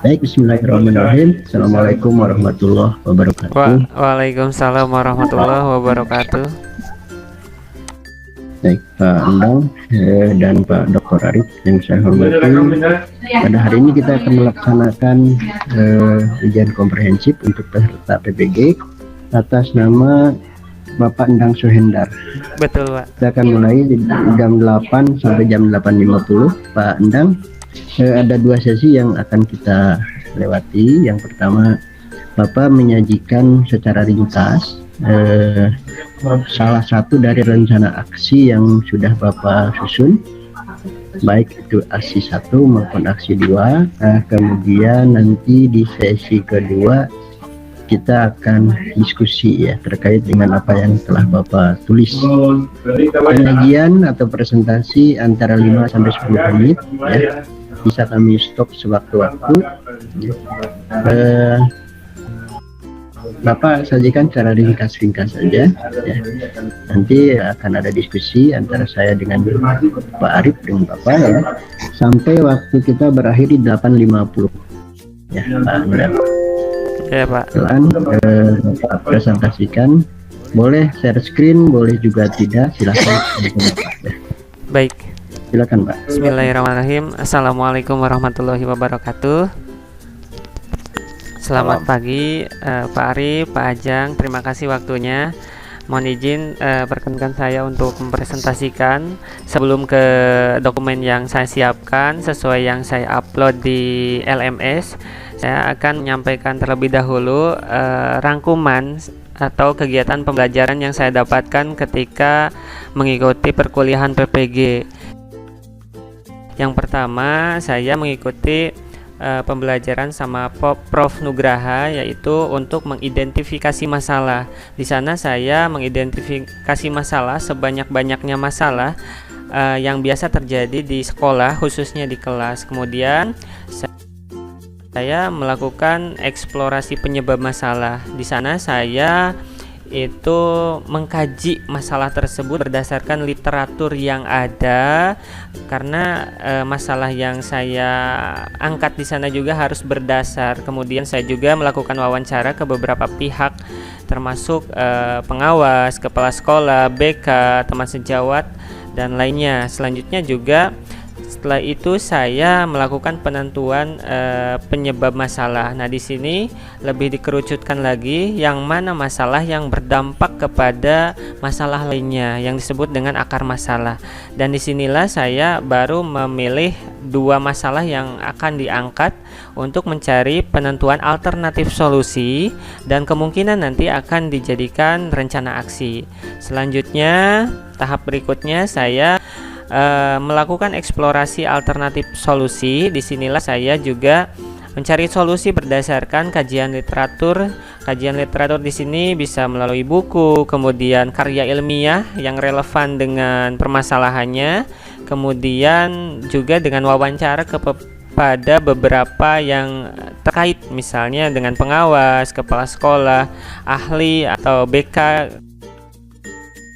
Baik, bismillahirrahmanirrahim. Assalamualaikum warahmatullahi wabarakatuh. Waalaikumsalam warahmatullahi wabarakatuh. Baik, Pak Endang dan Pak Dr. Arif yang saya hormati. Pada hari ini kita akan melaksanakan ujian komprehensif untuk peserta PPG atas nama Bapak Endang Suhendar. Betul, Pak. Kita akan mulai di jam 8 sampai jam 8.50. Pak Endang, ada dua sesi yang akan kita lewati. Yang pertama, Bapak menyajikan secara ringkas salah satu dari rencana aksi yang sudah Bapak susun, baik itu aksi 1 maupun aksi 2. Kemudian nanti di sesi kedua kita akan diskusi ya terkait dengan apa yang telah Bapak tulis. Penyajian atau presentasi antara 5 sampai 10 menit ya. Bisa kami stop sewaktu-waktu. Bapak sajikan secara ringkas-ringkas saja ya. Nanti akan ada diskusi antara saya dengan Pak Arif dengan Bapak ya, sampai waktu kita berakhir di 8.50 ya Pak Endang. Ya, Pak. Silakan Bapak presentasikan. Boleh share screen, boleh juga tidak, silakan. Baik. Silakan Pak. Bismillahirrahmanirrahim. Assalamualaikum warahmatullahi wabarakatuh. Selamat pagi, Pak Arif, Pak Ajang. Terima kasih waktunya. Mohon izin perkenankan saya untuk mempresentasikan sebelum ke dokumen yang saya siapkan sesuai yang saya upload di LMS. Saya akan menyampaikan terlebih dahulu rangkuman atau kegiatan pembelajaran yang saya dapatkan ketika mengikuti perkuliahan PPG. Yang pertama, saya mengikuti pembelajaran sama Prof Nugraha, yaitu untuk mengidentifikasi masalah. Di sana saya mengidentifikasi masalah sebanyak-banyaknya masalah yang biasa terjadi di sekolah, khususnya di kelas. Kemudian saya melakukan eksplorasi penyebab masalah. Di sana saya itu mengkaji masalah tersebut berdasarkan literatur yang ada, karena masalah yang saya angkat di sana juga harus berdasar. Kemudian saya juga melakukan wawancara ke beberapa pihak, termasuk pengawas, kepala sekolah, BK, teman sejawat, dan lainnya. Selanjutnya juga setelah itu saya melakukan penentuan penyebab masalah. Nah, di sini lebih dikerucutkan lagi yang mana masalah yang berdampak kepada masalah lainnya yang disebut dengan akar masalah. Dan disinilah saya baru memilih 2 masalah yang akan diangkat untuk mencari penentuan alternatif solusi dan kemungkinan nanti akan dijadikan rencana aksi. Selanjutnya, tahap berikutnya saya melakukan eksplorasi alternatif solusi. Disinilah saya juga mencari solusi berdasarkan kajian literatur. Kajian literatur di sini bisa melalui buku, kemudian karya ilmiah yang relevan dengan permasalahannya, kemudian juga dengan wawancara kepada beberapa yang terkait, misalnya dengan pengawas, kepala sekolah, ahli atau BK.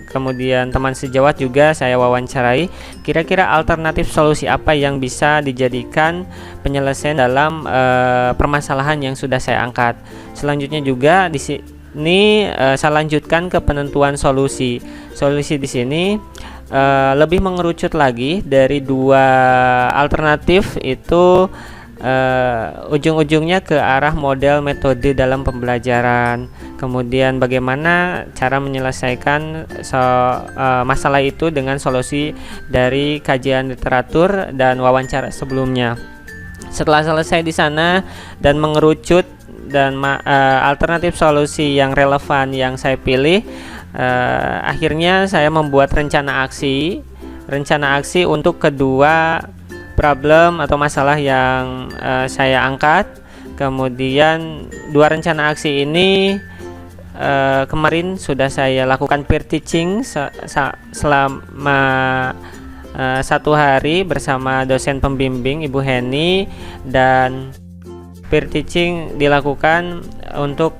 Kemudian teman sejawat juga saya wawancarai, kira-kira alternatif solusi apa yang bisa dijadikan penyelesaian dalam permasalahan yang sudah saya angkat. Selanjutnya juga di sini saya lanjutkan ke penentuan solusi. Solusi di sini lebih mengerucut lagi dari 2 alternatif itu, ujung-ujungnya ke arah model metode dalam pembelajaran. Kemudian bagaimana cara menyelesaikan masalah itu dengan solusi dari kajian literatur dan wawancara sebelumnya. Setelah selesai di sana dan mengerucut dan alternatif solusi yang relevan yang saya pilih, akhirnya saya membuat rencana aksi untuk kedua problem atau masalah yang saya angkat. Kemudian 2 rencana aksi ini kemarin sudah saya lakukan peer teaching selama 1 hari bersama dosen pembimbing Ibu Heni, dan peer teaching dilakukan untuk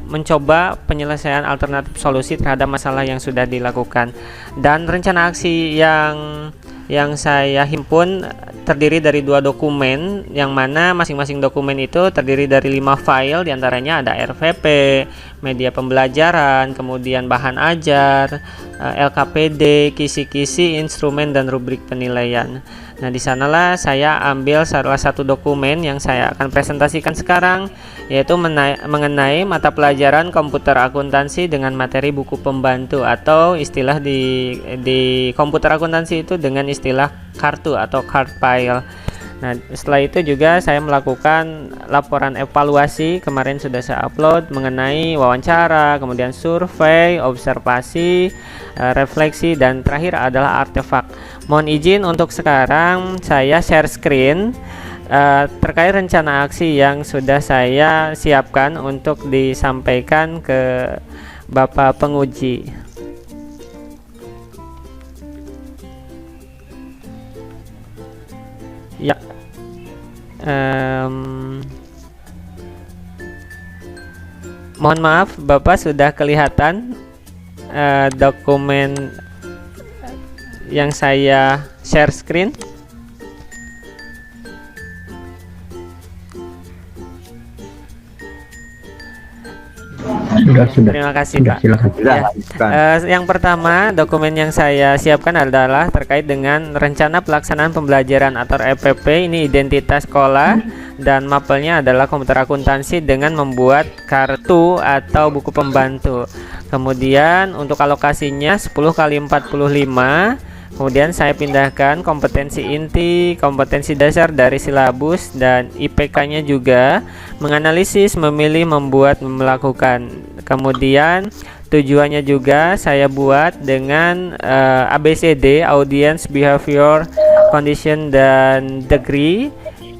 mencoba penyelesaian alternatif solusi terhadap masalah yang sudah dilakukan. Dan rencana aksi yang saya himpun terdiri dari 2 dokumen, yang mana masing-masing dokumen itu terdiri dari 5 file, diantaranya ada RVP, media pembelajaran, kemudian bahan ajar, LKPD, kisi-kisi, instrumen, dan rubrik penilaian. Nah, di sanalah saya ambil salah satu dokumen yang saya akan presentasikan sekarang, yaitu mengenai mata pelajaran komputer akuntansi dengan materi buku pembantu, atau istilah di komputer akuntansi itu dengan istilah kartu atau card file. Nah, setelah itu juga saya melakukan laporan evaluasi, kemarin sudah saya upload, mengenai wawancara, kemudian survei, observasi, refleksi, dan terakhir adalah artefak. Mohon izin untuk sekarang saya share screen terkait rencana aksi yang sudah saya siapkan untuk disampaikan ke Bapak penguji. Ya, mohon maaf Bapak, sudah kelihatan dokumen yang saya share screen? Sudah. Terima kasih, Sudah, Pak. silakan. Ya. Yang pertama, dokumen yang saya siapkan adalah terkait dengan rencana pelaksanaan pembelajaran atau RPP. Ini identitas sekolah, dan mapelnya adalah komputer akuntansi dengan membuat kartu atau buku pembantu. Kemudian untuk alokasinya 10 kali 45. Kemudian saya pindahkan kompetensi inti, kompetensi dasar dari silabus, dan IPK-nya juga, menganalisis, memilih, membuat, melakukan. Kemudian tujuannya juga saya buat dengan ABCD, Audience, Behavior, Condition, dan Degree,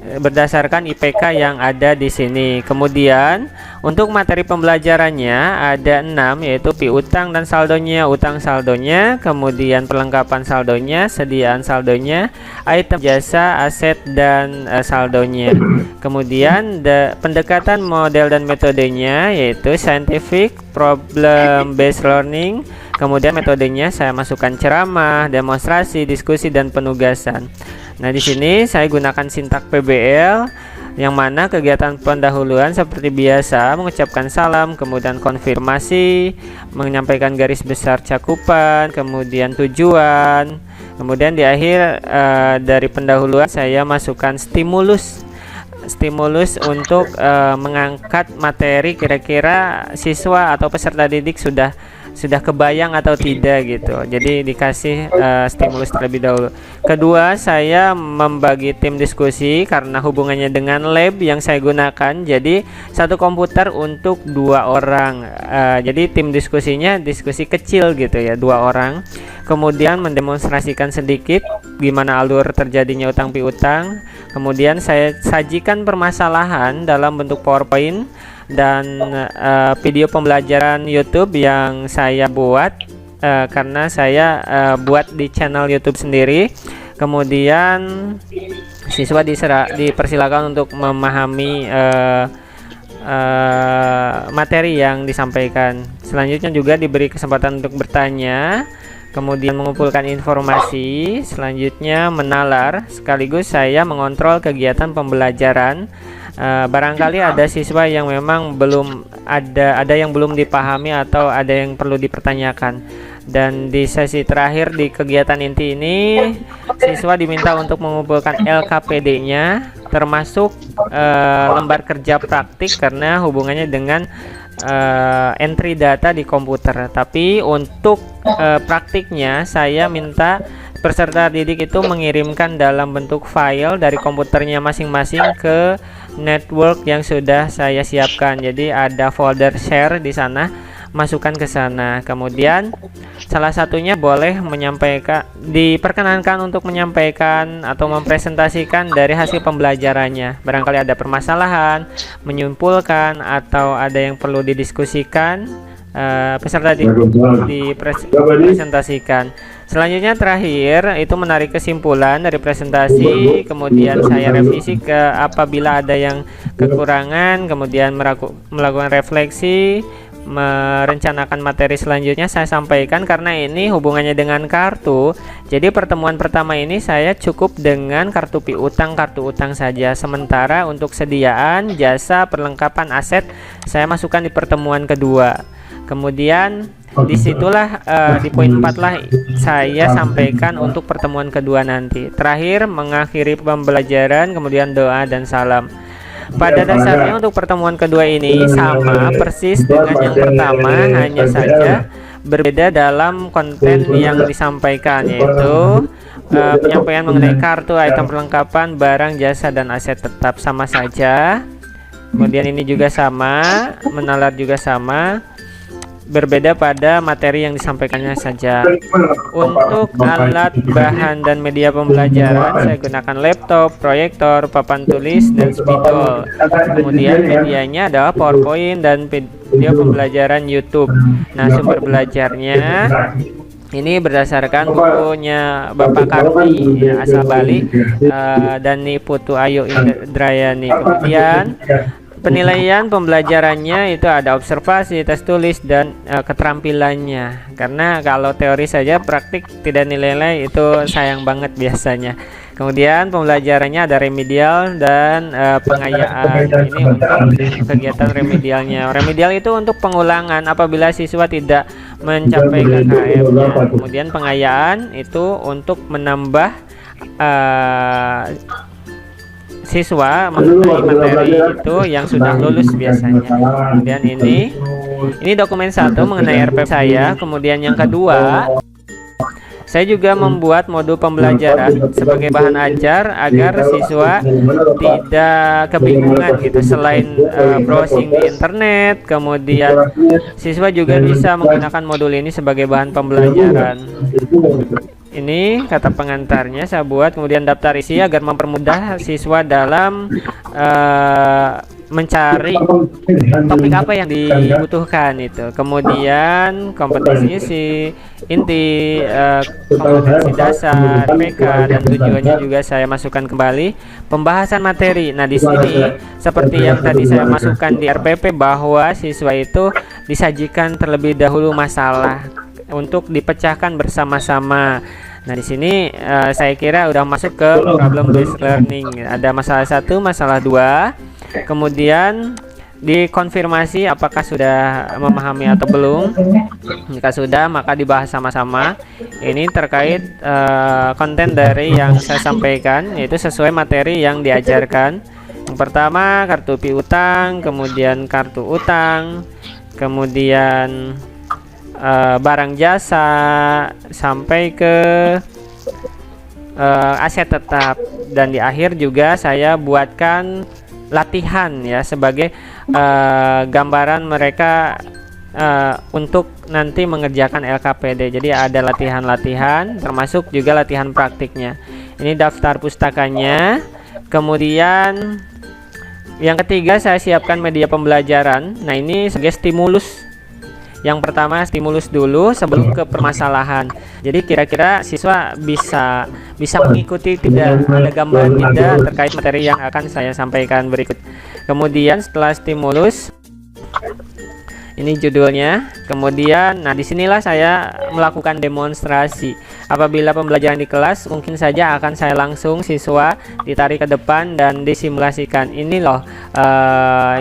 berdasarkan IPK yang ada di sini. Kemudian untuk materi pembelajarannya ada 6, yaitu piutang dan saldonya, utang saldonya, kemudian perlengkapan saldonya, sediaan saldonya, item jasa, aset, dan saldonya. Kemudian pendekatan model dan metodenya yaitu scientific, problem based learning. Kemudian metodenya saya masukkan ceramah, demonstrasi, diskusi, dan penugasan. Nah, di sini saya gunakan sintak PBL, yang mana kegiatan pendahuluan seperti biasa mengucapkan salam, kemudian konfirmasi, menyampaikan garis besar cakupan, kemudian tujuan, kemudian di akhir dari pendahuluan saya masukkan stimulus untuk mengangkat materi, kira-kira siswa atau peserta didik sudah kebayang atau tidak gitu. Jadi dikasih stimulus terlebih dahulu. Kedua, saya membagi tim diskusi karena hubungannya dengan lab yang saya gunakan. Jadi satu komputer untuk 2 orang. Jadi tim diskusinya diskusi kecil gitu ya, 2 orang. Kemudian mendemonstrasikan sedikit gimana alur terjadinya utang piutang. Kemudian saya sajikan permasalahan dalam bentuk PowerPoint dan video pembelajaran YouTube yang saya buat karena saya buat di channel YouTube sendiri. Kemudian siswa dipersilakan untuk memahami materi yang disampaikan. Selanjutnya juga diberi kesempatan untuk bertanya, kemudian mengumpulkan informasi, selanjutnya menalar, sekaligus saya mengontrol kegiatan pembelajaran. Barangkali ada siswa yang memang belum ada yang belum dipahami atau ada yang perlu dipertanyakan. Dan di sesi terakhir di kegiatan inti ini, siswa diminta untuk mengumpulkan LKPD-nya, termasuk lembar kerja praktik karena hubungannya dengan entry data di komputer. Tapi untuk praktiknya saya minta peserta didik itu mengirimkan dalam bentuk file dari komputernya masing-masing ke network yang sudah saya siapkan. Jadi ada folder share di sana, masukkan ke sana. Kemudian salah satunya boleh diperkenankan untuk menyampaikan atau mempresentasikan dari hasil pembelajarannya. Barangkali ada permasalahan, menyimpulkan, atau ada yang perlu didiskusikan, peserta dipresentasikan. Selanjutnya terakhir itu menarik kesimpulan dari presentasi, kemudian saya revisi apabila ada yang kekurangan, kemudian melakukan refleksi, merencanakan materi selanjutnya saya sampaikan, karena ini hubungannya dengan kartu. Jadi pertemuan pertama ini saya cukup dengan kartu piutang saja. Sementara untuk sediaan, jasa, perlengkapan aset saya masukkan di pertemuan kedua. Kemudian disitulah di poin 4 lah saya sampaikan untuk pertemuan kedua nanti. Terakhir mengakhiri pembelajaran, kemudian doa dan salam. Pada dasarnya untuk pertemuan kedua ini sama persis dengan yang pertama, hanya saja berbeda dalam konten yang disampaikan, yaitu penyampaian mengenai kartu, item perlengkapan, barang, jasa, dan aset tetap sama saja. Kemudian ini juga sama, menalar juga sama, berbeda pada materi yang disampaikannya saja. Untuk alat, bahan, dan media pembelajaran saya gunakan laptop, proyektor, papan tulis, dan spidol. Kemudian medianya adalah PowerPoint dan video pembelajaran YouTube. Nah, sumber belajarnya ini berdasarkan bukunya Bapak Karti asal Bali, dan Putu Ayu Indrayani. Kemudian penilaian pembelajarannya itu ada observasi, tes tulis, dan keterampilannya. Karena kalau teori saja, praktik tidak nilai itu sayang banget biasanya. Kemudian pembelajarannya ada remedial dan pengayaan. Ini untuk kegiatan remedialnya. Remedial itu untuk pengulangan apabila siswa tidak mencapai KKM-nya. Kemudian pengayaan itu untuk menambah siswa mengenai materi itu yang sudah lulus biasanya. Kemudian ini dokumen 1 mengenai RPP saya. Kemudian yang kedua, saya juga membuat modul pembelajaran sebagai bahan ajar agar siswa tidak kebingungan gitu. Selain browsing di internet, kemudian siswa juga bisa menggunakan modul ini sebagai bahan pembelajaran. Ini kata pengantarnya saya buat, kemudian daftar isi agar mempermudah siswa dalam mencari topik apa yang dibutuhkan itu. Kemudian kompetensi isi, inti, kompetensi dasar, PK, dan tujuannya juga saya masukkan kembali. Pembahasan materi. Nah, di sini seperti yang tadi saya masukkan di RPP bahwa siswa itu disajikan terlebih dahulu masalah untuk dipecahkan bersama-sama. Nah, di sini saya kira udah masuk ke problem based learning. Ada masalah 1, masalah 2. Kemudian dikonfirmasi apakah sudah memahami atau belum. Jika sudah, maka dibahas sama-sama. Ini terkait konten dari yang saya sampaikan, yaitu sesuai materi yang diajarkan. Yang pertama kartu piutang, kemudian kartu utang, kemudian barang jasa, sampai ke aset tetap, dan di akhir juga saya buatkan latihan ya sebagai gambaran mereka untuk nanti mengerjakan LKPD. Jadi ada latihan-latihan termasuk juga latihan praktiknya. Ini daftar pustakanya. Kemudian yang ketiga saya siapkan media pembelajaran. Nah, ini sebagai stimulus. Yang pertama stimulus dulu sebelum ke permasalahan. Jadi kira-kira siswa bisa mengikuti, tidak ada gambaran tidak terkait materi yang akan saya sampaikan berikut. Kemudian setelah stimulus, ini judulnya. Kemudian, nah disinilah saya melakukan demonstrasi. Apabila pembelajaran di kelas, mungkin saja akan saya langsung siswa ditarik ke depan dan disimulasikan. Ini loh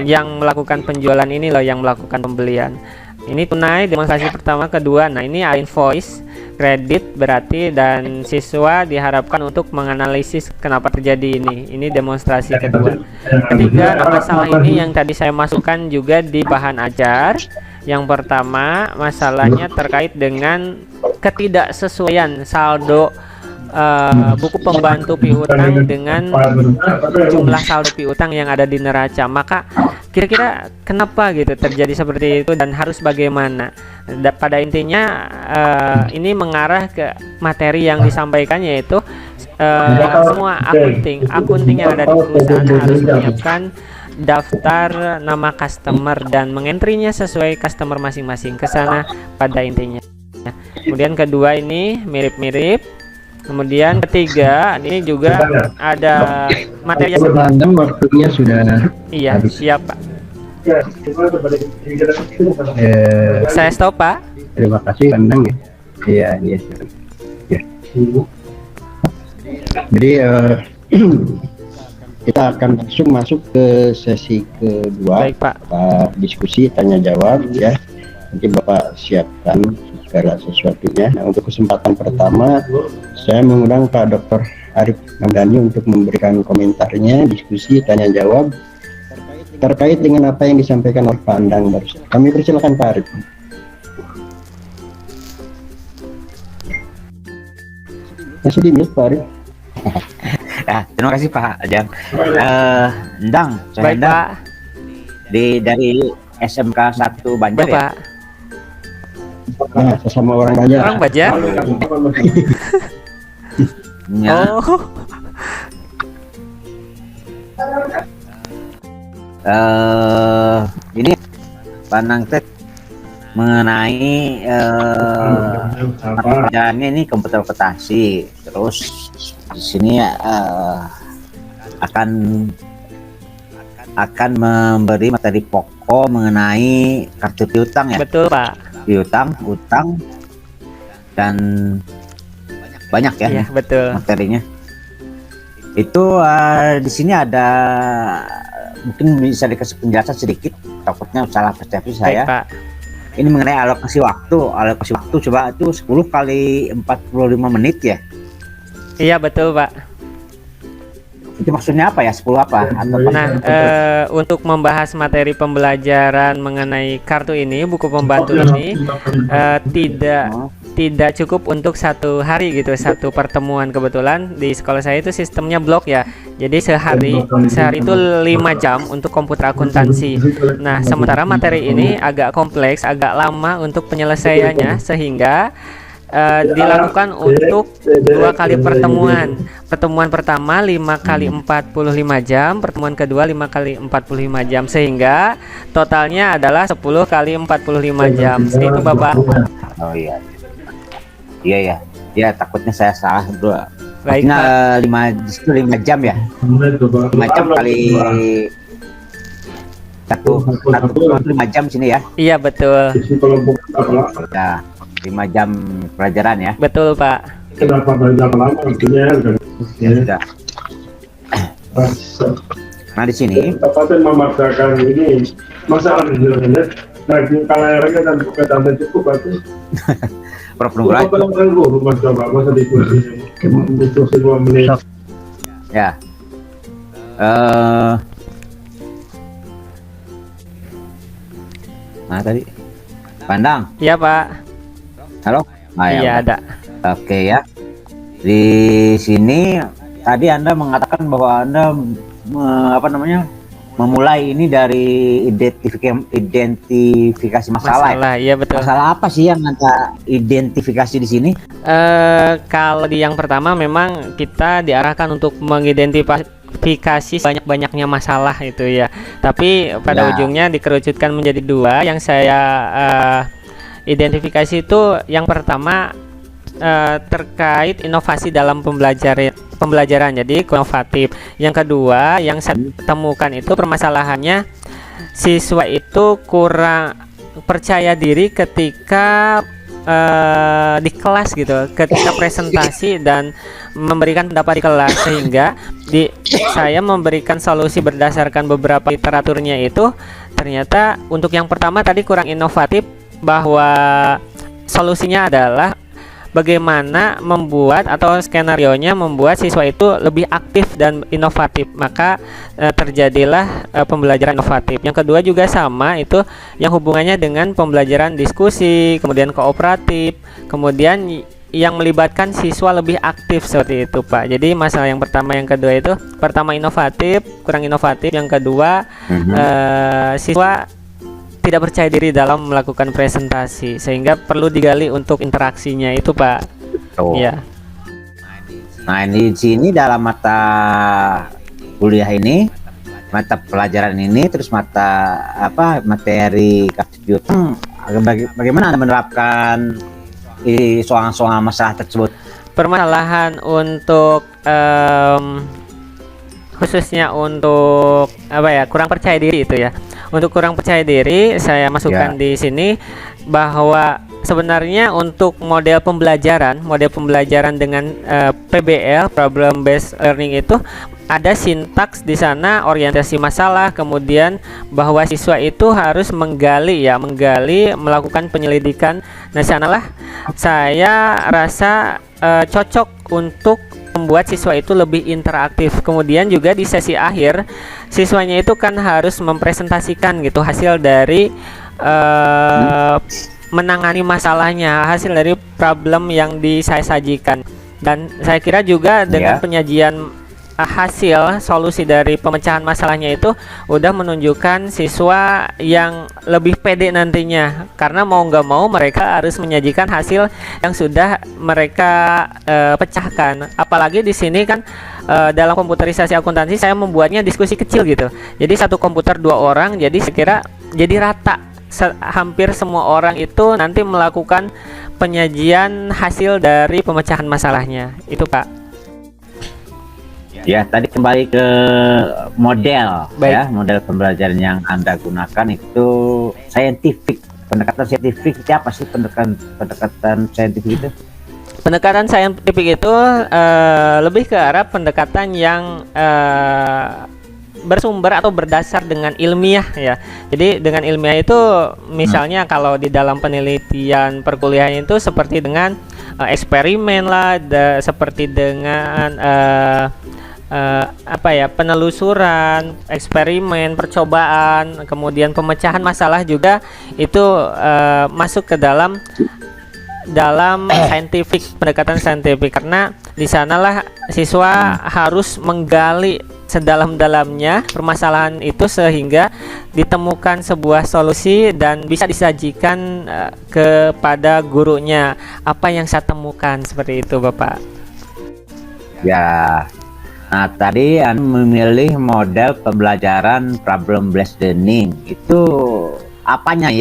yang melakukan penjualan, ini loh yang melakukan pembelian. Ini tunai demonstrasi pertama, kedua. Nah, ini invoice, kredit berarti, dan siswa diharapkan untuk menganalisis kenapa terjadi ini. Ini demonstrasi kedua. Ketiga, nah masalah ini yang tadi saya masukkan juga di bahan ajar. Yang pertama, masalahnya terkait dengan ketidaksesuaian saldo buku pembantu piutang dengan jumlah saldo piutang yang ada di neraca. Maka kira-kira kenapa gitu terjadi seperti itu dan harus bagaimana? Pada intinya ini mengarah ke materi yang disampaikan, yaitu semua akunting yang ada di perusahaan harus menyiapkan daftar nama customer dan mengentrinya sesuai customer masing-masing, ke sana pada intinya. Kemudian kedua ini mirip-mirip. Kemudian ketiga, ini juga ada materi waktunya sudah iya habis. Siap Pak. Saya stop, Pak. Terima kasih Pandang ya. Iya, iya. Ya. Jadi kita akan langsung masuk ke sesi kedua. Baik, Pak. Diskusi tanya jawab ya. Nanti Bapak siapkan segala sesuatunya. Nah, untuk kesempatan pertama saya mengundang Pak Dr. Arif Hamdani untuk memberikan komentarnya, diskusi tanya jawab terkait dengan apa yang disampaikan oleh Pak Andang barusan. Kami persilakan Pak Arif. Masih di mute Pak Arif. Ya, terima kasih Pak Ajang. Endang, saya Baik, Endang Pak. dari SMK 1 Banjar ya. Bapak. Nah, sesama orang Banjar. Orang Banjar. Ya. Oh. Ini Pandang Tek mengenai pelajarannya ini komputer operasi. Terus di sini akan memberi materi pokok mengenai kartu piutang ya. Betul, Pak. Piutang, utang, dan banyak ya, Iya, betul. materinya. Itu di sini ada mungkin bisa dikasih penjelasan sedikit, takutnya salah persepsi saya. Baik, Pak. Ini mengenai alokasi waktu coba itu 10 kali 45 menit ya. Iya, betul, Pak. Itu maksudnya apa ya? 10 apa? Atau Nah, untuk membahas materi pembelajaran mengenai kartu ini, buku pembantu ini tidak cukup untuk satu hari gitu, satu pertemuan. Kebetulan di sekolah saya itu sistemnya blok ya. Jadi sehari itu 5 jam untuk komputer akuntansi. Nah, sementara materi ini agak kompleks, agak lama untuk penyelesaiannya, sehingga dilakukan untuk 2 kali pertemuan. Pertemuan pertama 5 kali 45 jam, pertemuan kedua 5 kali 45 jam, sehingga totalnya adalah 10 kali 45 jam. Seperti itu, Bapak. Oh iya. Iya ya. Ya, takutnya saya salah bro. Baik, Maksudnya 5 jam ya. 5 jam kali satu 5 jam sini ya. Iya, betul. Ya, 5 jam pelajaran ya. Betul, Pak. Kenapa banyak lama artinya? Ya sudah. Nah, di sini Tepatnya memaksakan ini masalah di sini. Nah, kalau airnya dan kegiatan cukup berarti. Prof Nugra. Mas coba masa diskusi 2 menit. Ya. Nah tadi Pandang. Iya, Pak. Halo. Nah, Iya, ya, ada. Oke ya. Di sini tadi Anda mengatakan bahwa Anda memulai ini dari identifikasi masalah. Ya? Iya, betul. Masalah apa sih yang Anda identifikasi di sini? Kalau di yang pertama memang kita diarahkan untuk mengidentifikasi banyak-banyaknya masalah itu ya. Tapi pada ujungnya dikerucutkan menjadi 2. Yang saya identifikasi itu yang pertama terkait inovasi dalam pembelajaran, jadi inovatif. Yang kedua yang saya temukan itu permasalahannya siswa itu kurang percaya diri ketika di kelas gitu, ketika presentasi dan memberikan pendapat di kelas, sehingga saya memberikan solusi berdasarkan beberapa literaturnya. Itu ternyata untuk yang pertama tadi kurang inovatif, bahwa solusinya adalah bagaimana membuat atau skenarionya membuat siswa itu lebih aktif dan inovatif, maka terjadilah pembelajaran inovatif. Yang kedua juga sama, itu yang hubungannya dengan pembelajaran diskusi, kemudian kooperatif, kemudian yang melibatkan siswa lebih aktif, seperti itu Pak. Jadi masalah yang pertama yang kedua itu, pertama inovatif, kurang inovatif, yang kedua siswa tidak percaya diri dalam melakukan presentasi, sehingga perlu digali untuk interaksinya itu Pak. Ya. Nah, di sini dalam mata kuliah ini, mata pelajaran ini, terus materi kartu piutang, bagaimana Anda menerapkan soal-soal masalah tersebut? Permasalahan untuk khususnya untuk kurang percaya diri itu ya. Untuk kurang percaya diri, saya masukkan di sini bahwa sebenarnya untuk model pembelajaran dengan PBL (Problem Based Learning) itu ada sintaks di sana, orientasi masalah, kemudian bahwa siswa itu harus menggali, melakukan penyelidikan. Nah, sanalah saya rasa cocok untuk membuat siswa itu lebih interaktif. Kemudian juga di sesi akhir, siswanya itu kan harus mempresentasikan gitu hasil dari menangani masalahnya, hasil dari problem yang saya sajikan. Dan saya kira juga dengan penyajian hasil solusi dari pemecahan masalahnya itu udah menunjukkan siswa yang lebih pede nantinya, karena mau nggak mau mereka harus menyajikan hasil yang sudah mereka pecahkan. Apalagi di sini kan dalam komputerisasi akuntansi saya membuatnya diskusi kecil gitu, jadi satu komputer 2 orang, jadi saya kira jadi rata, hampir semua orang itu nanti melakukan penyajian hasil dari pemecahan masalahnya itu, Pak. Ya, tadi kembali ke model. Ya, model pembelajaran yang Anda gunakan itu saintifik. Pendekatan saintifik apa sih pendekatan saintifik itu? Pendekatan saintifik itu lebih ke arah pendekatan yang bersumber atau berdasar dengan ilmiah ya. Jadi dengan ilmiah itu misalnya kalau di dalam penelitian perkuliahan itu seperti dengan eksperimen lah, seperti dengan penelusuran, eksperimen, percobaan, kemudian pemecahan masalah juga itu masuk ke dalam pendekatan saintifik, karena di sanalah siswa harus menggali sedalam-dalamnya permasalahan itu sehingga ditemukan sebuah solusi dan bisa disajikan kepada gurunya. Apa yang saya temukan seperti itu, Bapak. Ya. Nah, tadi Anda memilih model pembelajaran problem based learning. Itu apanya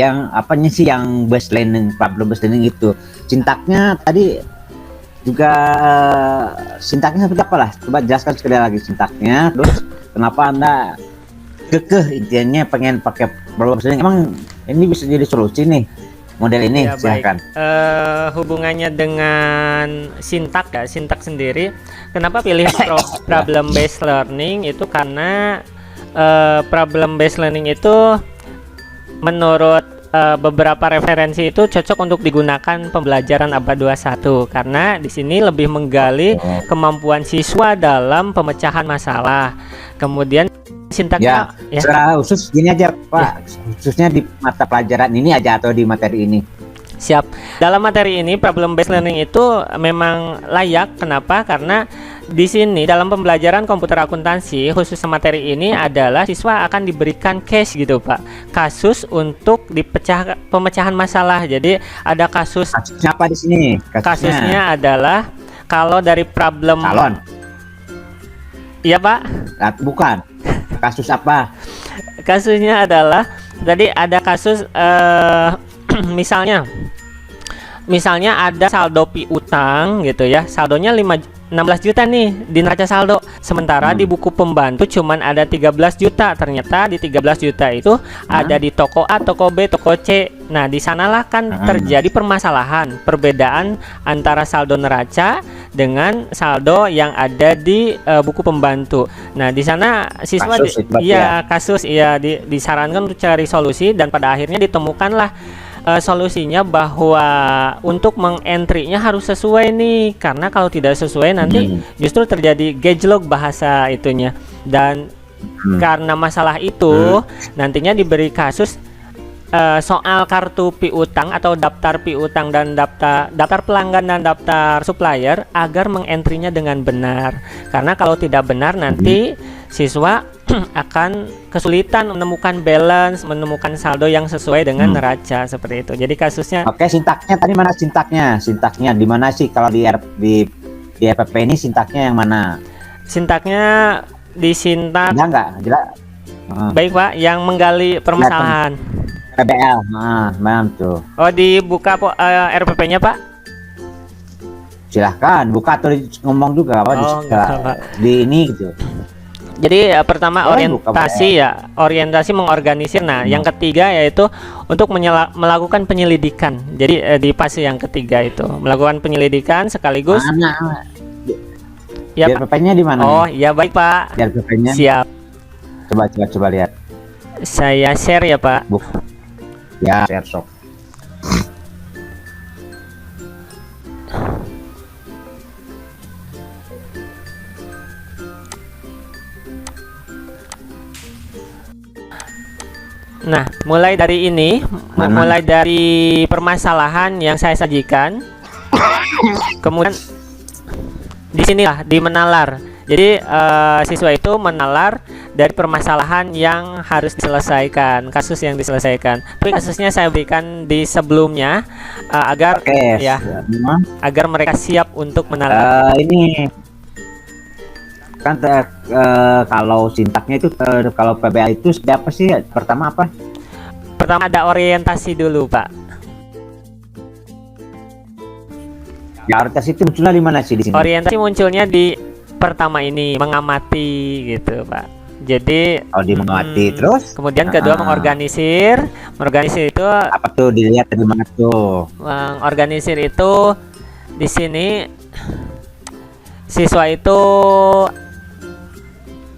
sih yang based learning, problem based learning itu? Sintaknya tadi juga sintaknya seperti apa lah? Coba jelaskan sekali lagi sintaknya. Terus kenapa Anda kekeh intinya pengen pakai problem based learning? Emang ini bisa jadi solusi nih model ini? Ya, silakan. Hubungannya dengan sintak sendiri. Kenapa pilih problem based learning itu? Karena problem based learning itu menurut beberapa referensi itu cocok untuk digunakan pembelajaran abad 21, karena di sini lebih menggali kemampuan siswa dalam pemecahan masalah. Kemudian sintaknya secara khusus gini aja, Pak. Khususnya di mata pelajaran ini aja atau di materi ini? Siap. Dalam materi ini problem based learning itu memang layak. Kenapa? Karena di sini dalam pembelajaran komputer akuntansi khusus materi ini adalah siswa akan diberikan case gitu, Pak. Kasus untuk pemecahan masalah. Jadi ada kasusnya apa di sini? Kasusnya adalah kalau dari problem calon. Iya, Pak? Bukan. Kasus apa? Kasusnya adalah tadi ada kasus misalnya ada saldo piutang gitu ya, saldonya 16 juta nih di neraca saldo, sementara di buku pembantu cuman ada 13 juta. Ternyata di 13 juta itu ada di toko A, toko B, toko C. Nah, di sanalah kan terjadi permasalahan, perbedaan antara saldo neraca dengan saldo yang ada di buku pembantu. Nah, di sana siswa kasus disarankan untuk cari solusi, dan pada akhirnya ditemukanlah solusinya bahwa untuk mengentry-nya harus sesuai nih, karena kalau tidak sesuai nanti justru terjadi gejlok bahasa itunya. Dan karena masalah itu nantinya diberi kasus soal kartu piutang atau daftar piutang dan daftar pelanggan dan daftar supplier agar mengentry-nya dengan benar, karena kalau tidak benar nanti siswa akan kesulitan menemukan balance, menemukan saldo yang sesuai dengan neraca seperti itu. Jadi kasusnya. Oke, sintaknya tadi mana sintaknya? Sintaknya di mana sih kalau di RPP ini sintaknya yang mana? Sintaknya di sintak. Enggak, jelas. Baik, Pak, yang menggali permasalahan. PBL. Tuh. Oh, dibuka RPP-nya, Pak? Silahkan buka atau ngomong juga apa di ini gitu. Jadi pertama Boleh buka orientasi ya, orientasi mengorganisir. Nah, yang ketiga yaitu untuk melakukan penyelidikan. Jadi di fase yang ketiga itu melakukan penyelidikan sekaligus. Mana? Ya, Biar PP-nya di mana? oh nih? iya baik Pak. Biar PP-nya. Siap. Coba lihat. Saya share ya Pak. Buk. Ya, share sok. Nah, mulai dari ini, Mana? mulai dari permasalahan yang saya sajikan, kemudian di sinilah di menalar. Jadi siswa itu menalar dari permasalahan yang harus diselesaikan, kasus yang diselesaikan. Tapi kasusnya saya berikan di sebelumnya agar Oke, ya, memang. agar mereka siap untuk menalar. Ini kan kalau sintaknya itu kalau PBL itu seperti apa sih? Pertama apa? Pertama ada orientasi dulu, Pak. Ya, orientasi itu munculnya di mana sih di sini? Orientasi munculnya di pertama ini, mengamati gitu, Pak. Jadi Oh, di mengamati. Terus kemudian kedua mengorganisir. Mengorganisir itu apa tuh, dilihat dari mana tuh? mengorganisir itu di sini siswa itu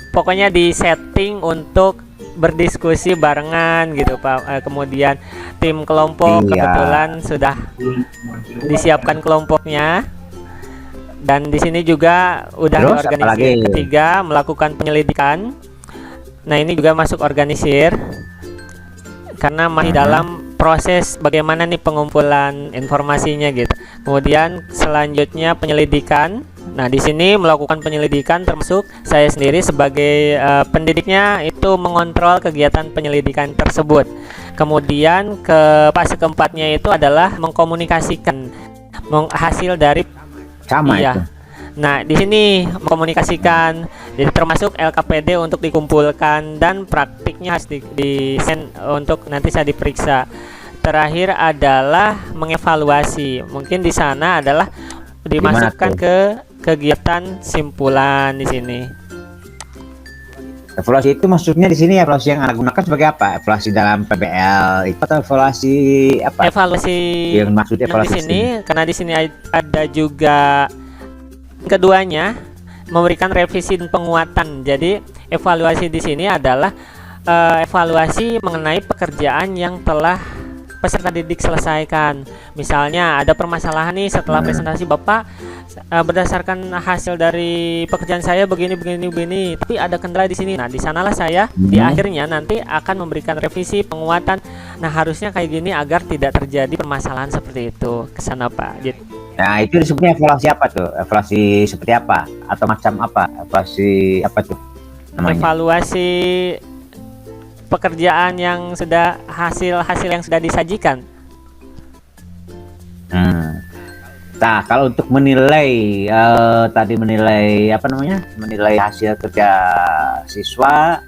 pokoknya di setting untuk berdiskusi barengan gitu Pak. Kemudian tim kelompok Iya. kebetulan sudah disiapkan kelompoknya. Dan di sini juga udah Terus, diorganisir. apalagi? Ketiga, melakukan penyelidikan. Nah, ini juga masuk organisir karena masih dalam proses bagaimana nih pengumpulan informasinya gitu. Kemudian selanjutnya penyelidikan. Nah, di sini melakukan penyelidikan termasuk saya sendiri sebagai pendidiknya itu mengontrol kegiatan penyelidikan tersebut. Kemudian ke fase keempatnya itu adalah mengkomunikasikan hasil dari Sama iya. itu. Nah, di sini mengkomunikasikan, jadi termasuk LKPD untuk dikumpulkan dan praktiknya harus di send untuk nanti saya diperiksa. Terakhir adalah mengevaluasi. Mungkin di sana adalah dimasukkan tuh? ke kegiatan simpulan di sini. Evaluasi itu maksudnya di sini evaluasi yang Anda gunakan sebagai apa? Evaluasi dalam PBL itu atau evaluasi apa? Evaluasi Yang maksud yang evaluasi di sini karena di sini ada juga keduanya memberikan revisi dan penguatan. Jadi evaluasi di sini adalah evaluasi mengenai pekerjaan yang telah peserta didik selesaikan. Misalnya ada permasalahan nih setelah presentasi Bapak, berdasarkan hasil dari pekerjaan saya begini, tapi ada kendala di sini. Nah, di sanalah saya di akhirnya nanti akan memberikan revisi, penguatan. Nah, harusnya kayak gini agar tidak terjadi permasalahan seperti itu. Kesana Pak. Jadi, Nah, itu disebutnya evaluasi apa tuh? Evaluasi seperti apa? Atau macam apa? Evaluasi apa tuh namanya? evaluasi pekerjaan yang sudah hasil yang sudah disajikan. Nah, kalau untuk menilai tadi menilai apa namanya? Menilai hasil kerja siswa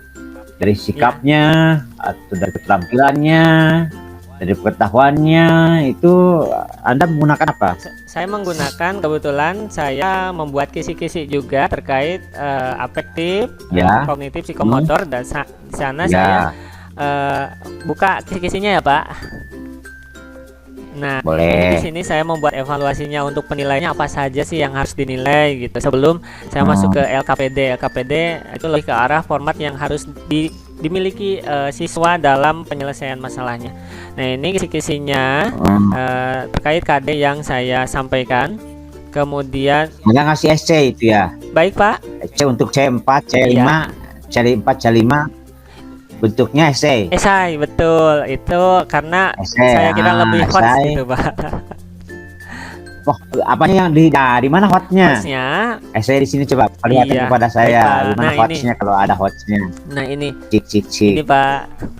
dari sikapnya atau dari keterampilannya, dari pengetahuannya, itu Anda menggunakan apa? Saya menggunakan, kebetulan saya membuat kisi-kisi juga terkait afektif, Ya. kognitif, psikomotor, dan di sana Ya. saya buka kisi-kisinya ya Pak. Nah, Boleh. di sini saya membuat evaluasinya untuk penilaiannya apa saja sih yang harus dinilai gitu. Sebelum saya masuk ke LKPD itu lebih ke arah format yang harus dimiliki siswa dalam penyelesaian masalahnya. Nah, ini kisi-kisinya terkait KD yang saya sampaikan. Kemudian Anda ngasih SC itu ya? baik Pak. SC untuk C4, C5, Iya. C4, C5 bentuknya essay. Esai, betul. Itu karena Essay, saya kira lebih hot essay. gitu Pak. Oh, apanya yang di mana hotnya? Hotnya, Essay di sini coba perlihatkan Iya, kepada saya. baik, Pak. Di mana Nah, ini. hotnya kalau ada hotnya? nah ini Cik. Pak.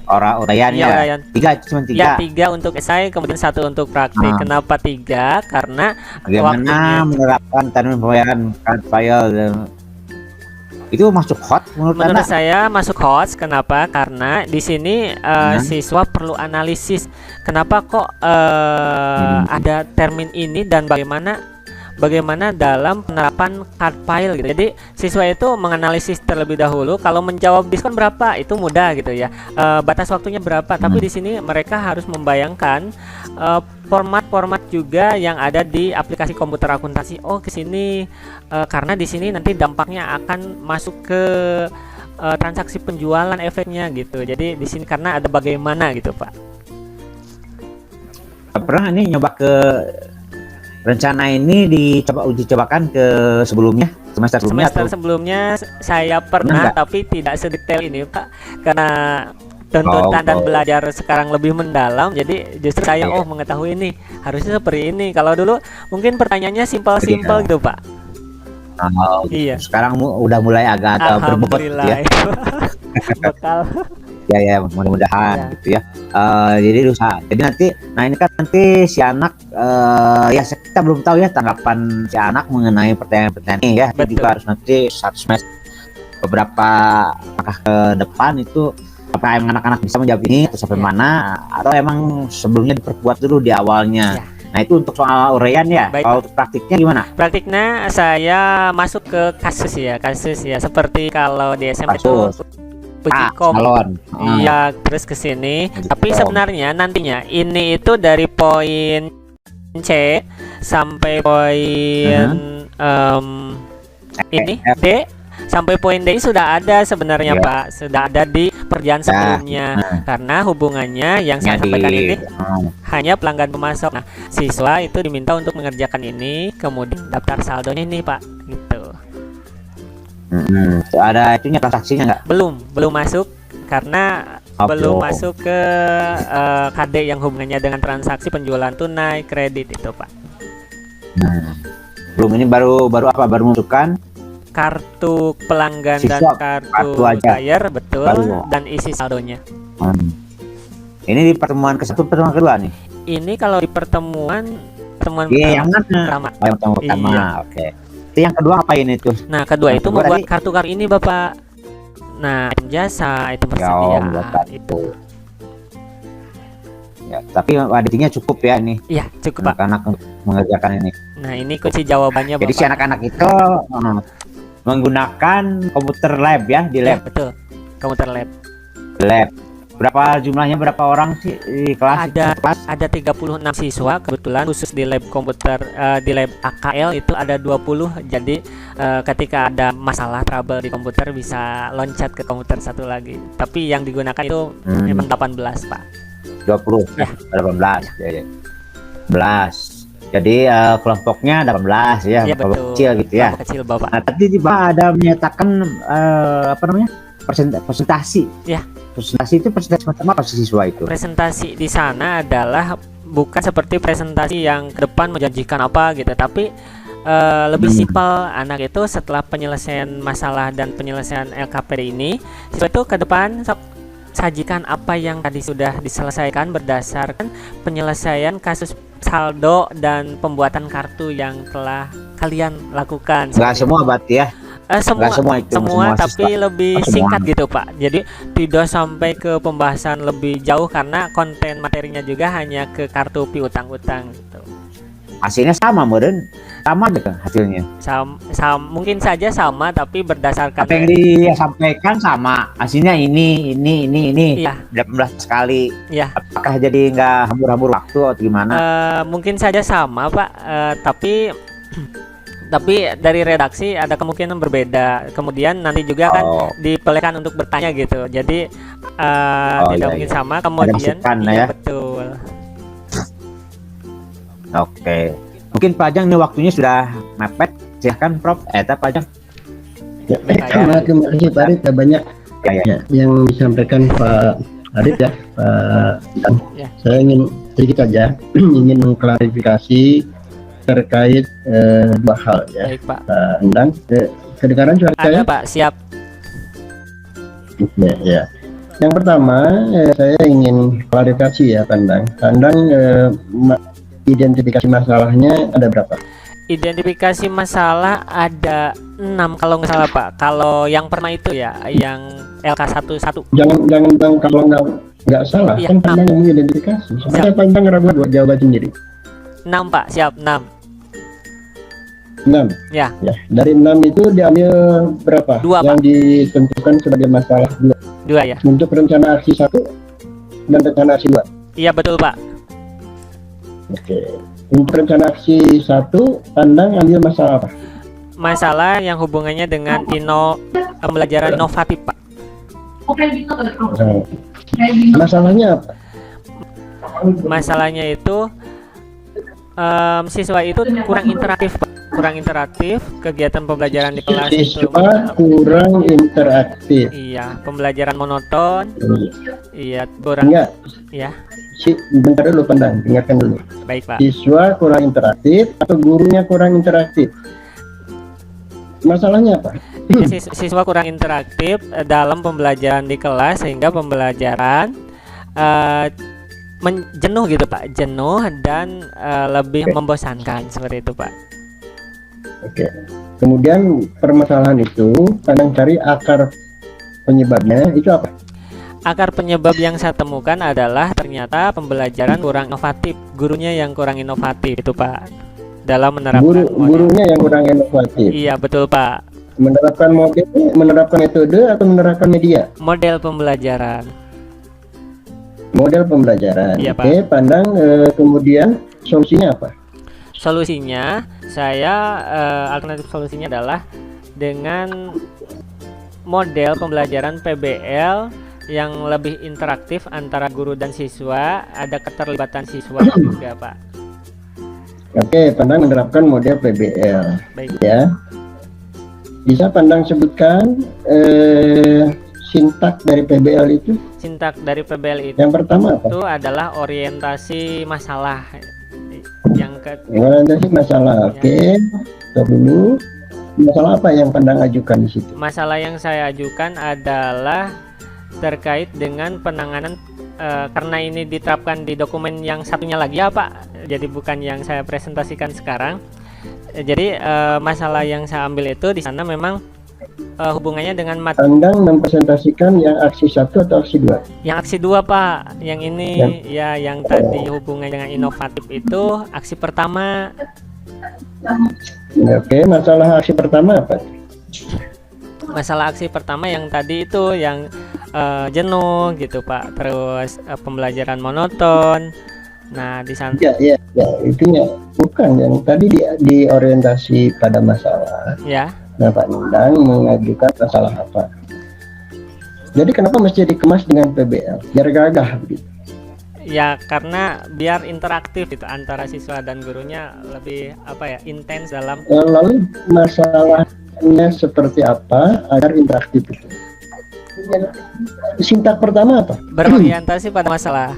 Urayannya. Iya, urayan. Tiga, cuma Ya, tiga. 3 untuk esai, kemudian 1 untuk praktik. Kenapa 3? Karena Bagaimana waktunya. menerapkan termin pembayaran card file itu masuk hot menurut Menurut Anda? saya masuk host. Kenapa? Karena di sini siswa perlu analisis. Kenapa kok ada termin ini dan bagaimana bagaimana dalam penerapan card file gitu. Jadi siswa itu menganalisis terlebih dahulu, kalau menjawab diskon berapa itu mudah gitu ya, batas waktunya berapa. Tapi di sini mereka harus membayangkan format-format juga yang ada di aplikasi komputer akuntansi. Oh, ke sini karena di sini nanti dampaknya akan masuk ke transaksi penjualan efeknya gitu. Jadi di sini karena ada bagaimana gitu, Pak. Pernah nih nyoba ke rencana ini uji cobakan ke sebelumnya, semester sebelumnya saya pernah, tapi tidak sedetail ini, Pak, karena tuntutan dan belajar sekarang lebih mendalam, jadi justru saya mengetahui ini harusnya seperti ini. Kalau dulu mungkin pertanyaannya simpel-simpel gitu, Pak. Iya. Sekarang udah mulai agak-agak berbobot ya. Bekal. Ya mudah-mudahan gitu ya. Jadi nanti, nah ini kan nanti si anak ya kita belum tahu ya tanggapan si anak mengenai pertanyaan-pertanyaan ini ya. Jadi juga harus nanti satu semester beberapa langkah ke depan itu apakah emang anak-anak bisa menjawab ini atau sampai mana, atau emang sebelumnya diperkuat dulu di awalnya. Nah itu untuk soal uraian ya. Kalau untuk praktiknya gimana? Praktiknya saya masuk ke kasus ya, seperti kalau di SMP itu uji kom, iya, terus ke sini. Tapi sebenarnya nantinya ini itu dari poin C sampai poin ini D sampai poin D sudah ada sebenarnya, Pak, sudah ada di perjalanan sebelumnya. Karena hubungannya yang saya sampaikan ini hanya pelanggan pemasok. Nah, siswa itu diminta untuk mengerjakan ini, kemudian daftar saldonya ini, Pak, gitu. Ada itunya, transaksinya nggak? Belum masuk karena belum masuk ke KD yang hubungannya dengan transaksi penjualan tunai, kredit itu, Pak. Belum, ini baru masukkan kartu pelanggan dan kartu bayar, betul, dan isi saldonya. Ini di pertemuan pertemuan kedua nih. Ini kalau di pertemuan yang pertama. Oke. Itu yang kedua apa ini tuh? Nah, kedua itu membuat kartu ini, Bapak. Nah, jasa itu persediaan itu. Ya, tapi aditinya cukup ya nih. Iya, cukup, Pak. Anak-anak mengerjakan ini. Nah, ini kunci jawabannya, Bapak. Jadi si anak-anak itu menggunakan komputer lab ya, di lab. Ya, betul. Komputer lab. Berapa jumlahnya, berapa orang sih di kelas? Ada 36 siswa kebetulan, khusus di lab komputer, di lab AKL itu ada 20. Jadi ketika ada masalah trouble di komputer bisa loncat ke komputer satu lagi. Tapi yang digunakan itu memang 18, Pak. 20 ya, 18 ya. 11. Jadi kelompoknya 18 ya, kelompok kecil gitu ya. Kelompok kecil, Bapak. Nah, tadi di bawah ada menyatakan apa namanya? Presentasi. Ya. Presentasi itu presentasi macam apa siswa itu? Presentasi di sana adalah bukan seperti presentasi yang ke depan menjanjikan apa gitu, tapi lebih simpel. Anak itu setelah penyelesaian masalah dan penyelesaian LKPD ini, siswa itu ke depan sajikan apa yang tadi sudah diselesaikan berdasarkan penyelesaian kasus saldo dan pembuatan kartu yang telah kalian lakukan. Enggak semua berarti ya? Semua tapi lebih singkat gitu, Pak. Jadi tidak sampai ke pembahasan lebih jauh karena konten materinya juga hanya ke kartu piutang-utang gitu. Hasilnya sama, Meren? Sama deh hasilnya? Mungkin saja sama, tapi berdasarkan apa yang disampaikan sama. Hasilnya ini. Iya. 18 kali. Iya. Apakah jadi nggak hambur-hambur waktu atau gimana? Mungkin saja sama, Pak. Tapi dari redaksi ada kemungkinan berbeda. Kemudian nanti juga kan diperbolehkan untuk bertanya gitu. Jadi tidak mungkin sama. Kemudian ya, betul. Oke. Mungkin Pak Ajang nih waktunya sudah mepet. Silahkan Prof. Pak Ajang. Ya, terima kasih Pak Arif, banyak yang disampaikan Pak Arif ya, Pak. Saya ingin sedikit aja ingin mengklarifikasi terkait dua hal ya. Baik, Pak. Endang, kedengaran suara saya? Ada, Pak, siap. Ya. Yang pertama, saya ingin klarifikasi ya, Pandang. Identifikasi masalahnya ada berapa? Identifikasi masalah ada 6 kalau nggak salah, Pak. Kalau yang pernah itu ya, yang LK11. Jangan Bang, kalau nggak salah kan Pandang yang mengidentifikasi. Saya Pandang ragu buat jawaban sendiri. 6, Pak, siap 6. 6. Ya. Ya, dari 6 itu diambil berapa? 2, yang Pak. ditentukan sebagai masalah 2. 2 ya. Untuk rencana aksi 1 dan rencana aksi 2. Iya betul Pak. Oke. Untuk rencana aksi 1, Pandang ambil masalah apa? Masalah yang hubungannya dengan pembelajaran inovatif Pak. Nah, masalahnya apa? Masalahnya itu siswa itu kurang interaktif Pak. Kurang interaktif, kegiatan pembelajaran di kelas itu Siswa kurang interaktif. iya, pembelajaran monoton. Iya, kurang. Enggak, Ya, bentar dulu Pandang, dengarkan dulu. baik Pak. Siswa kurang interaktif atau gurunya kurang interaktif? Masalahnya apa? Siswa kurang interaktif dalam pembelajaran di kelas sehingga pembelajaran jenuh gitu Pak, jenuh dan lebih membosankan seperti itu Pak. Oke. Kemudian permasalahan itu Pandang cari akar penyebabnya itu apa? Akar penyebab yang saya temukan adalah ternyata pembelajaran kurang inovatif, gurunya yang kurang inovatif itu Pak, dalam menerapkan model. Gurunya yang kurang inovatif. Iya betul Pak. Menerapkan model, menerapkan metode atau menerapkan media? Model pembelajaran. Model pembelajaran. Iya, Oke, Pandang kemudian solusinya apa? Solusinya alternatif solusinya adalah dengan model pembelajaran PBL yang lebih interaktif antara guru dan siswa, ada keterlibatan siswa juga Pak. Oke, Pandang menerapkan model PBL. Baik. Ya. Bisa Pandang sebutkan sintak dari PBL itu? Sintak dari PBL itu Yang pertama apa? adalah orientasi masalah. Yang ke Orientasi masalah. Oke. Stop dulu. Masalah apa yang Pandang ajukan di situ? masalah yang saya ajukan adalah terkait dengan penanganan karena ini diterapkan di dokumen yang satunya lagi ya Pak. Jadi bukan yang saya presentasikan sekarang. Jadi masalah yang saya ambil itu di sana memang hubungannya dengan Pandang mempresentasikan yang aksi 1 atau aksi 2? yang aksi 2 Pak. Yang ini ya yang tadi hubungannya dengan inovatif itu aksi pertama. Oke, masalah aksi pertama apa? Masalah aksi pertama yang tadi itu yang jenuh gitu Pak. Terus pembelajaran monoton. Nah, di sana Ya, itunya bukan yang tadi di orientasi pada masalah. ya. Nah, Pak Nindang mengajukan masalah apa? Jadi kenapa mesti dikemas dengan PBL? Biar gagah begitu. Ya karena biar interaktif itu antara siswa dan gurunya lebih intens dalam Lalu masalahnya seperti apa agar interaktif itu? Sintak pertama apa? berorientasi pada masalah.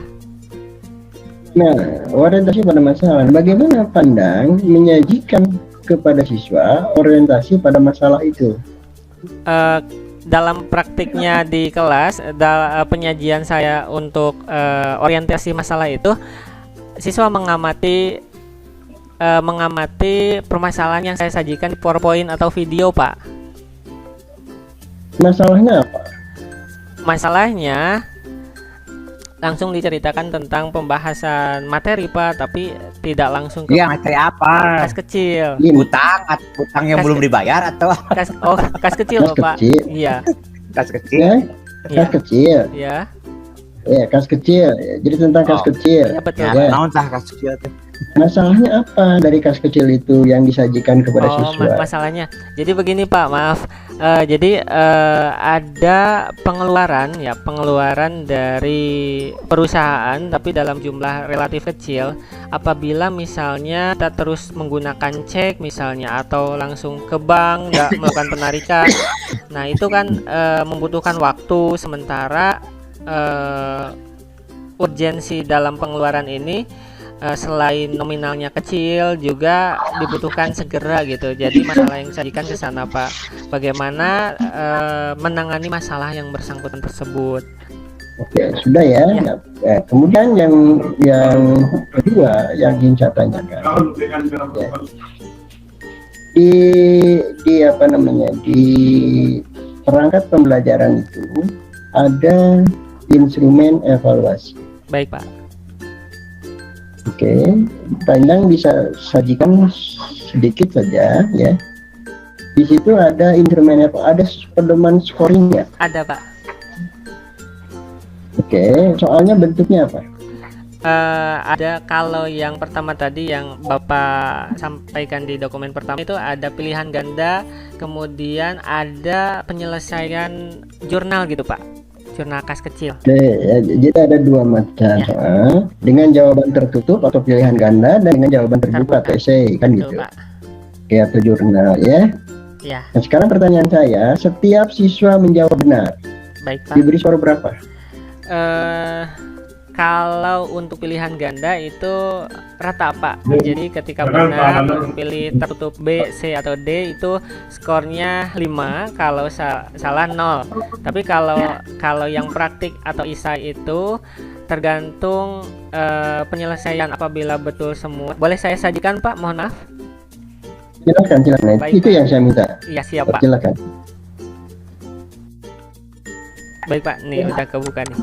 Nah, orientasi pada masalah. Bagaimana Pandang menyajikan kepada siswa orientasi pada masalah itu? Dalam praktiknya di kelas, penyajian saya untuk orientasi masalah itu, siswa mengamati permasalahan yang saya sajikan di PowerPoint atau video Pak. Masalahnya apa? Masalahnya langsung diceritakan tentang pembahasan materi Pak, tapi tidak langsung ke Iya, materi apa? kas kecil. Utang yang Kas belum ke- dibayar atau Kas kecil Kas loh Pak. kecil. Iya, kas kecil? Ya, Iya. kas kecil. ya, Ya, kas kecil. Jadi tentang kas Oh. kecil. ya betul. Ya, Ya. naon tah kas kecil teh? Masalahnya apa dari kas kecil itu yang disajikan kepada siswa? Masalahnya. Jadi begini Pak, maaf. Jadi ada pengeluaran dari perusahaan tapi dalam jumlah relatif kecil. Apabila misalnya kita terus menggunakan cek misalnya atau langsung ke bank nggak melakukan penarikan. Nah, itu kan membutuhkan waktu, sementara urgensi dalam pengeluaran ini selain nominalnya kecil juga dibutuhkan segera gitu. Jadi masalah yang saya sajikan ke sana Pak, bagaimana menangani masalah yang bersangkutan tersebut. Oke, sudah ya. Ya, kemudian yang kedua yang ingin saya tanyakan, ya. di apa namanya, di perangkat pembelajaran itu ada instrumen evaluasi. Baik Pak. Oke, Pandang bisa sajikan sedikit saja ya. Di situ ada instrumen apa? Ada pedoman scoringnya. Ada Pak. Oke, soalnya bentuknya apa? Ada, kalau yang pertama tadi yang Bapak sampaikan di dokumen pertama itu ada pilihan ganda, kemudian ada penyelesaian jurnal gitu Pak, jurnal kas kecil. Oke, ya, jadi ada dua macam soal dengan jawaban tertutup atau pilihan ganda dan dengan jawaban terbuka atau esai kan Betul, gitu. Pak. Oke, atau jurnal ya. Ya, Nah, sekarang pertanyaan saya, setiap siswa menjawab benar, baik Pak. diberi skor berapa? Kalau untuk pilihan ganda itu rata Pak. Jadi ketika benar pilih tertutup B, C atau D itu skornya 5, kalau salah 0. Tapi kalau yang praktik atau isai itu tergantung penyelesaian. Apabila betul semua. Boleh saya sajikan Pak? Mohon maaf. Silakan. Baik, Itu Pak. yang saya minta. Iya siap Pak. Silakan. Baik Pak, nih udah kebuka nih.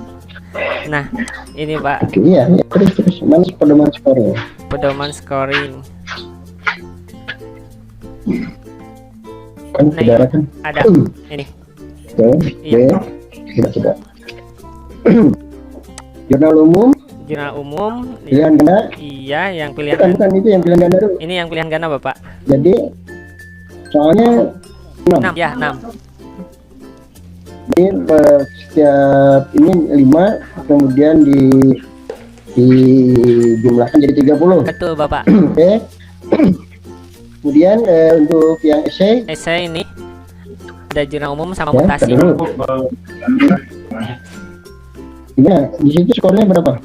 Nah, ini Pak, Oke, iya. Terus mana pedoman skornya? pedoman scoring. Kan Nah, saudara kan? Ada ini. Oke, Iya. sudah. Jurnal umum, Jurnal umum. pilihan ganda. Iya, yang pilihan Bukan itu yang pilihan ganda dulu. ini yang pilihan ganda Bapak. Jadi soalnya 6. 6 ya, 6. Jadi setiap ini 5, kemudian dijumlahkan jadi 30. Betul Bapak. Oke. Kemudian untuk yang esai Esai ini ada jurnal umum sama ya, mutasi. dulu. Iya, di situ skornya berapa?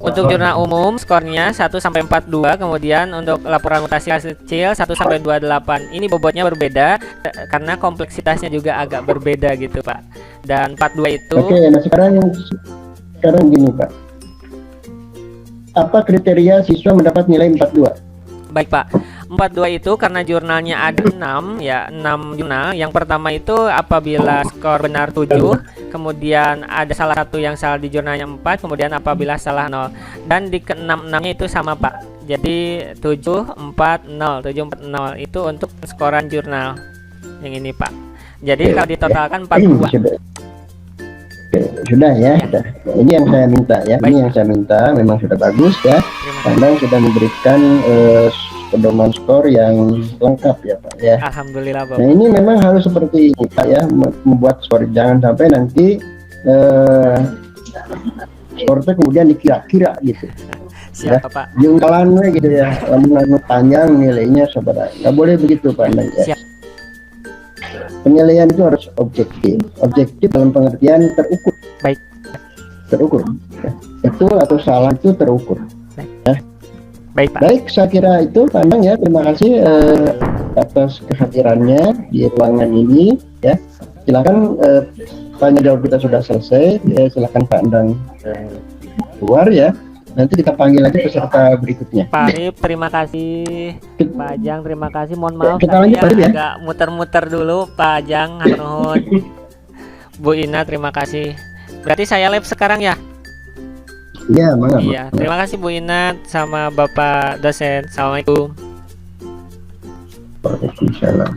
Untuk jurnal umum skornya 1 sampai 42, kemudian untuk laporan mutasi kecil 1 sampai 28. Ini bobotnya berbeda karena kompleksitasnya juga agak berbeda gitu, Pak. Dan 42 itu Oke, nah sekarang gini, Pak. Apa kriteria siswa mendapat nilai 42? baik, Pak. 42 itu karena jurnalnya ada 6 ya, 6 jurnal. Yang pertama itu apabila skor benar 7, kemudian ada salah satu yang salah di jurnalnya 4, kemudian apabila salah 0. Dan di ke-6-6-nya itu sama, Pak. Jadi 740 itu untuk skoran jurnal. Yang ini, Pak. Jadi kalau ditotalkan 42. Sudah. Oke, sudah ya. Sudah. Ini yang saya minta ya. Baik. Ini yang saya minta memang sudah bagus ya. Terima kasih. Karena sudah memberikan pedoman skor yang lengkap ya, Pak ya. Alhamdulillah, Nah Bapak. ini memang harus seperti ini Pak ya, membuat skor, jangan sampai nanti skornya kemudian dikira-kira gitu, Siap, Bapak. jungkalannya gitu ya, lamun panjang nilainya saudara, nggak boleh begitu Pak ya. Siap. Penilaian itu harus objektif dalam pengertian terukur. Baik. Terukur. Ya. Betul atau salah itu terukur. Baik, Pak. Baik, saya kira itu Pandang ya. Terima kasih atas kehadirannya di ruangan ini ya. Silakan tanya jawab kita sudah selesai. Ya, silakan Pandang keluar ya. Nanti kita panggil lagi peserta berikutnya. Pak Arif, terima kasih. Pak Ajang, terima kasih. Mohon maaf Kita tadi lanjut, Pak Arif, ya. agak muter-muter dulu, Pak Ajang, nuhun. Bu Ina, terima kasih. Berarti saya live sekarang ya? Iya, mangga. Iya, terima kasih Bu Ina sama Bapak dosen. Assalamualaikum. Waalaikumsalam.